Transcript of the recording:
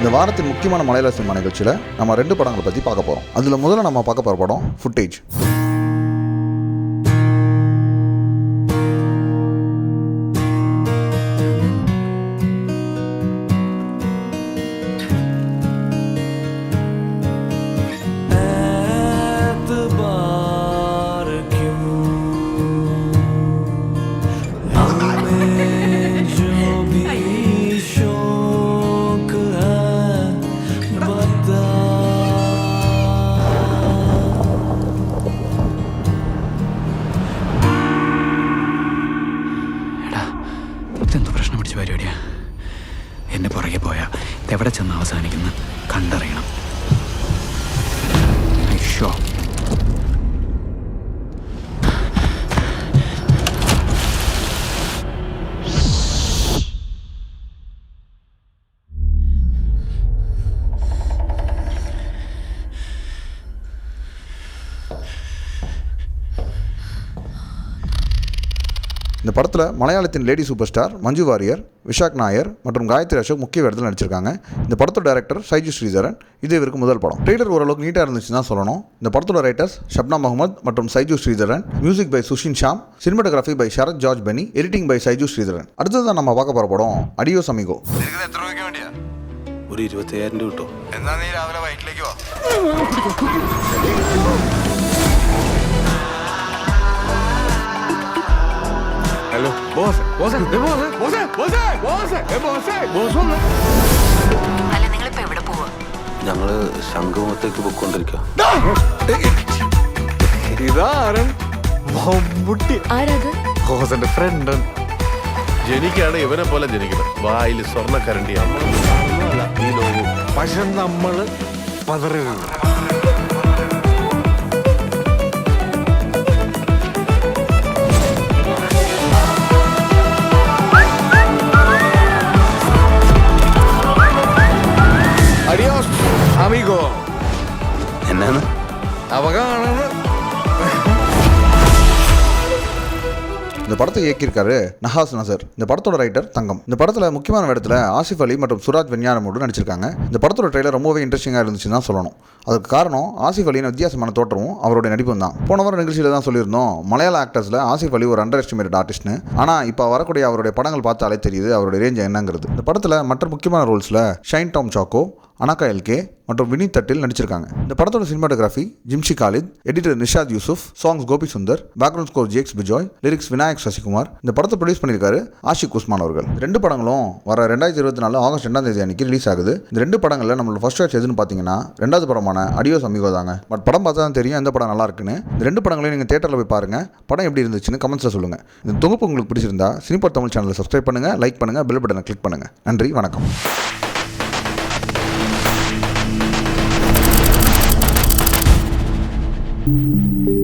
இந்த வாரத்தின் முக்கியமான மலையாள சினிமா நிகழ்ச்சியில் நம்ம 2 படங்களை பற்றி பார்க்க போகிறோம். அதில் முதல்ல நம்ம பார்க்க போகிற படம் ஃபுட்டேஜ். ഇതെന്ത് പ്രശ്നം പിടിച്ച പരിപാടിയാ? എന്നെ പുറകെ പോയാ ഇതെവിടെ ചെന്ന് അവസാനിക്കുന്ന കണ്ടറിയണം. ഷോ இந்த படத்தில் மலையாளத்தின் lady super star Manju Warrier, Vizag Nair மற்றும் காயத்ரி அசோக் முக்கிய வேடத்தில் நடிச்சிருக்காங்க. இந்த படத்தோட டைரக்டர் சைஜு ஸ்ரீதரன். இது இவருக்கு முதல் படம். ட்ரெய்லர் ஓரளவுக்கு நீட்டாக இருந்துச்சுன்னு தான் சொல்லணும். இந்த படத்தோட ரைட்டர்ஸ் ஷப்னா முகமது மற்றும் Saiju Sreedharan, music by Sushin Shyam, cinematography by Sharath George Benny, editing by Saiju Sreedharan. அடுத்ததான் நம்ம பார்க்க போகிற படம் அடியோஸ் அமிகோ. ഒരു 25,000 രൂപ കിട്ടും. എന്നാ നീ രാവിലെ വൈകിട്ടിലേക്ക് വാ. Hello boss boss boss boss boss boss boss boss വന്നു. അല്ല നിങ്ങളിപ്പോ എവിടെ പോവാ? ഞങ്ങള് ശംഖുമുഖത്തേക്ക് പോയിക്കൊണ്ടിരിക്കുക. ഇതാരൻ മമ്മൂട്ടി. ആരാത്? ബോസിന്റെ ഫ്രണ്ട്. ജനിക്കാണ് ഇവനെ പോലെ ജനിക്കണം. വായിൽ സ്വർണ്ണക്കരണ്ടിയാണ് ഈ ലോകം. പക്ഷെ നമ്മള് പതറരുത്. Adiós, amigo. എന്നാണ് അവകാണ്. இந்த படத்தை இயக்கியிருக்காரு நஹாஸ் நசர். இந்த படத்தோட ரைட்டர் தங்கம். இந்த படத்தில் முக்கியமான இடத்துல ஆசிஃப் அலி மற்றும் சுராஜ் வெஞ்ஞானமோடு நடிச்சிருக்காங்க. இந்த படத்தோட ட்ரெய்லர் ரொம்பவே இன்ட்ரெஸ்டிங்காக இருந்துச்சுன்னு தான் சொல்லணும். அதுக்கு காரணம் ஆசிஃப் அலியின் வித்தியாசமான தோற்றமும் அவருடைய நடிப்பும் தான். போன வாரம் நிகழ்ச்சியில் தான் சொல்லியிருந்தோம், மலையாள ஆக்டர்ஸில் ஆசிஃப் அலி ஒரு அண்டர் எஸ்டிமேட்டட் ஆர்டிஸ்ட்னு. ஆனால் இப்போ வரக்கூடிய அவருடைய படங்கள் பார்த்தாலே தெரியுது அவருடைய ரேஞ்ச் என்னங்கிறது. இந்த படத்தில் மற்ற முக்கியமான ரோல்ஸில் ஷைன் டாம் சாக்கோ, அனாகா எல்கே மற்றும் வினித் தட்டில் நடிச்சிருக்காங்க. இந்த படத்தோட cinematography Jimshi Khalid, editor Nishad Yusuf, songs Gopi Sundar, background score Jakes Bejoy, lyrics Vinayak Sasikumar. இந்த படத்தை ப்ரொடியூஸ் பண்ணியிருக்காரு ஆஷிக் உஸ்மான் அவர்கள். 2 படங்களும் வர 2024 ஆகஸ்ட் 2ஆம் தேதி அன்னைக்கு ரிலீஸ் ஆகுது. இந்த 2 படங்களில் நம்மளோட ஃபர்ஸ்ட் வாட்ச் எதுன்னு பார்த்தீங்கன்னா 2வது படமான அடியோஸ் அமிகோ தாங்க. பட் படம் பார்த்தா தான் தெரியும் எந்த படம் நல்லா இருக்குன்னு. இந்த 2 படங்களையும் நீங்கள் தேட்டரில் போய் பாருங்க. படம் எப்படி இருந்துச்சுன்னு கமெண்ட்ஸில் சொல்லுங்க. இந்த தொகுப்பு உங்களுக்கு பிடிச்சிருந்தா சினிபாட் தமிழ் சேனலை சப்ஸ்கிரைப் பண்ணுங்க, லைக் பண்ணுங்க, பெல் பட்டனை கிளிக் பண்ணுங்க. நன்றி, வணக்கம். Thank you.